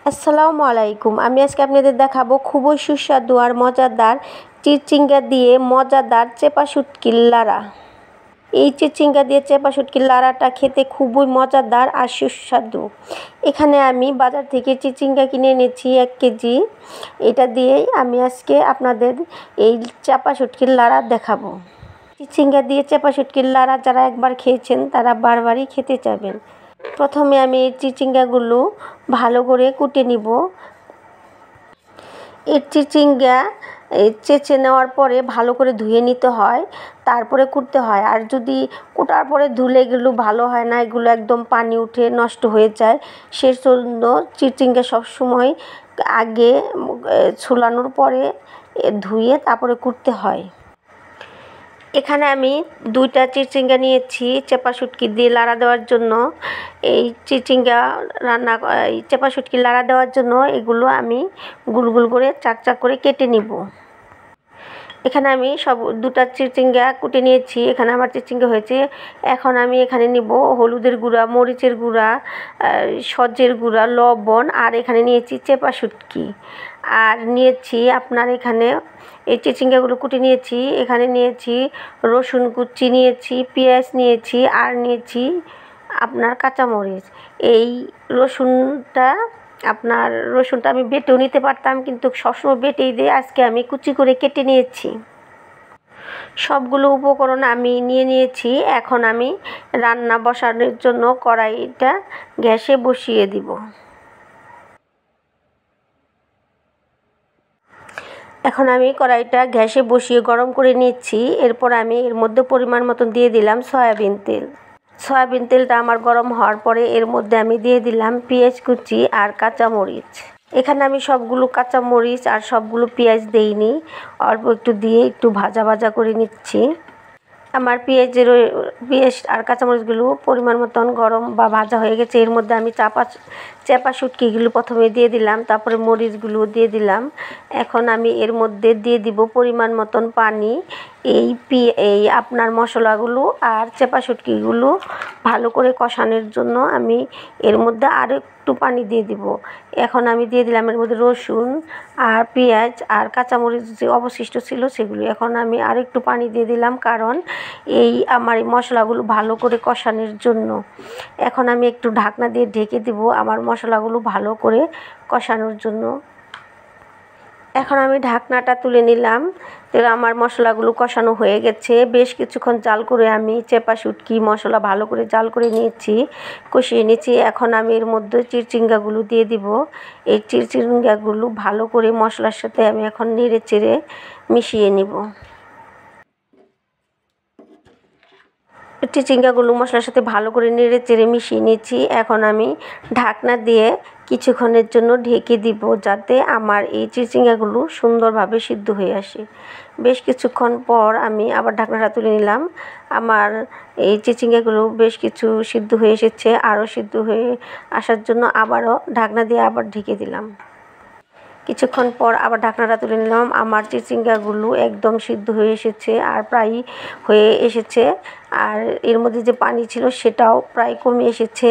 আসসালামু আলাইকুম। আমি আজকে আপনাদের দেখাবো খুবই সুস্বাদু আর মজাদার চিচিঙ্গা দিয়ে মজাদার চেপা শুটকির লাড়া। এই চিচিঙ্গা দিয়ে চেপা শুটকির লাড়াটা খেতে খুবই মজাদার আর সুস্বাদু। এখানে আমি বাজার থেকে চিচিঙ্গা কিনে এনেছি 1 কেজি। এটা দিয়েই আমি আজকে আপনাদের এই চেপা শুটকির লাড়া দেখাবো। চিচিঙ্গা দিয়ে চেপা শুটকির লাড়া যারা একবার খেয়েছেন তারা বারবারই খেতে চাইবেন। প্রথমে আমি এই চিচিঙ্গাগুলো ভালো করে কুটে নিব। এই চিচিঙ্গা চেঁচে নেওয়ার পরে ভালো করে ধুয়ে নিতে হয়, তারপরে কুটতে হয়। আর যদি কুটার পরে ধুলে এগুলো ভালো হয় না, এগুলো একদম পানি উঠে নষ্ট হয়ে যায়। সেজন্য চিচিঙ্গা সবসময় আগে ছুলানোর পরে ধুয়ে তারপরে কুটতে হয়। এখানে আমি 2টা চিচিঙ্গা নিয়েছি চেপা শুটকি দিয়ে লাড়া দেওয়ার জন্য। এই চিচিঙ্গা এই চেপা শুটকি লাড়া দেওয়ার জন্য এগুলো আমি গোল গোল করে চাক করে কেটে নিব। এখানে আমি 2টা চিচিঙ্গা কুটে নিয়েছি। এখানে আমার চিচিঙ্গা হয়েছে। এখন আমি এখানে নিব হলুদের গুঁড়া, মরিচের গুঁড়া, সজের গুঁড়া, লবণ, আর এখানে নিয়েছি চেপা শুটকি। আর নিয়েছি আপনার এখানে এই চিচিঙ্গাগুলো কুটে নিয়েছি। এখানে নিয়েছি রসুন কুচি, নিয়েছি পেঁয়াজ, নিয়েছি আর নিয়েছি আপনার কাঁচামরিচ। এই রসুনটা আমি বেটেও নিতে পারতাম, কিন্তু সবসময় বেটেই দিই। আজকে আমি কুচি করে কেটে নিয়েছি। সবগুলো উপকরণ আমি নিয়ে নিয়েছি। এখন আমি রান্না বসানোর জন্য কড়াইটা গ্যাসে বসিয়ে দিব। এখন আমি কড়াইটা গ্যাসে বসিয়ে গরম করে নিচ্ছি। এরপর আমি এর মধ্যে পরিমাণ মতন দিয়ে দিলাম সয়াবিন তেল। সয়াবিন তেলটা আমার গরম হওয়ার পরে এর মধ্যে আমি দিয়ে দিলাম পেঁয়াজ কুচি আর কাঁচামরিচ। এখানে আমি সবগুলো কাঁচামরিচ আর সবগুলো পেঁয়াজ দেইনি, অল্প একটু দিয়ে একটু ভাজা করে নিচ্ছি। আমার পেঁয়াজ আর কাঁচামরিচগুলো পরিমাণ মতন গরম বা ভাজা হয়ে গেছে। এর মধ্যে আমি চেপা শুটকিগুলো প্রথমে দিয়ে দিলাম, তারপরে মরিচগুলো দিয়ে দিলাম। এখন আমি এর মধ্যে দিয়ে দিব পরিমাণ মতন পানি। এই আপনার মশলাগুলো আর চেপা শুটকিগুলো ভালো করে কষানোর জন্য আমি এর মধ্যে আরও একটু পানি দিয়ে দিব। এখন আমি দিয়ে দিলাম এর মধ্যে রসুন আর পেঁয়াজ আর কাঁচামরিচ যে অবশিষ্ট ছিল সেগুলো। এখন আমি আরও একটু পানি দিয়ে দিলাম, কারণ আমার এই মশলাগুলো ভালো করে কষানোর জন্য। এখন আমি একটু ঢাকনা দিয়ে ঢেকে দিব আমার মশলাগুলো ভালো করে কষানোর জন্য। এখন আমি ঢাকনাটা তুলে নিলাম। আমার মশলাগুলো কষানো হয়ে গেছে। বেশ কিছুক্ষণ জাল করে আমি চেপা শুটকি মশলা ভালো করে জাল করে নিয়েছি, কষিয়ে নিয়েছি। এখন আমি এর মধ্যে চিচিঙ্গাগুলো দিয়ে দিব। এই চিচিঙ্গাগুলো ভালো করে মশলার সাথে আমি এখন নেড়ে চেড়ে মিশিয়ে নিব। চিচিঙ্গাগুলো মশলার সাথে ভালো করে নেড়ে চেড়ে মিশিয়ে নিয়েছি। এখন আমি ঢাকনা দিয়ে কিছুক্ষণের জন্য ঢেকে দিব, যাতে আমার এই চিচিঙ্গাগুলো সুন্দরভাবে সিদ্ধ হয়ে আসে। বেশ কিছুক্ষণ পর আমি আবার ঢাকনাটা তুলে নিলাম। আমার এই চিচিঙ্গাগুলো বেশ কিছু সিদ্ধ হয়ে এসেছে। আরও সিদ্ধ হয়ে আসার জন্য আবারও ঢাকনা দিয়ে আবার ঢেকে দিলাম। কিছুক্ষণ পর আবার ঢাকনাটা তুলে নিলাম। আমার চিচিঙ্গাগুলো একদম সিদ্ধ হয়ে এসেছে আর প্রায় হয়ে এসেছে। আর এর মধ্যে যে পানি ছিল সেটাও প্রায় কমে এসেছে।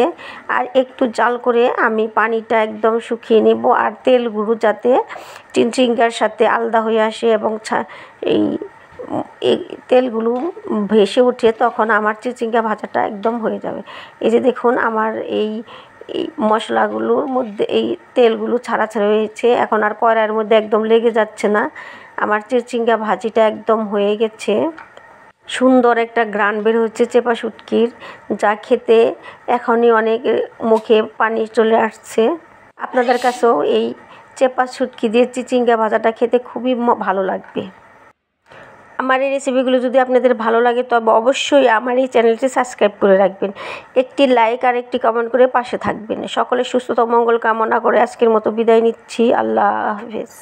আর একটু জাল করে আমি পানিটা একদম শুকিয়ে নেব, আর তেলগুলো যাতে চিচিঙ্গার সাথে আলাদা হয়ে আসে এবং এই তেলগুলো ভেসে ওঠে, তখন আমার চিচিঙ্গা ভাজাটা একদম হয়ে যাবে। এই যে দেখুন আমার এই মশলাগুলোর মধ্যে এই তেলগুলো ছাড়া হয়েছে। এখন আর কড়াইয়ের মধ্যে একদম লেগে যাচ্ছে না। আমার চিচিঙ্গা ভাজিটা একদম হয়ে গেছে। সুন্দর একটা ঘ্রাণ বের হচ্ছে চেপা শুটকির, যা খেতে এখনই অনেক মুখে পানি চলে আসছে। আপনাদের কাছেও এই চেপা শুটকি দিয়ে চিচিঙ্গা ভাজাটা খেতে খুবই ভালো লাগবে। আমার এই রেসিপিগুলো যদি আপনাদের ভালো লাগে তবে অবশ্যই আমার এই চ্যানেলটি সাবস্ক্রাইব করে রাখবেন। একটি লাইক আর একটি কমেন্ট করে পাশে থাকবেন। সকলের সুস্থতা মঙ্গল কামনা করে আজকের মতো বিদায় নিচ্ছি। আল্লাহ হাফেজ।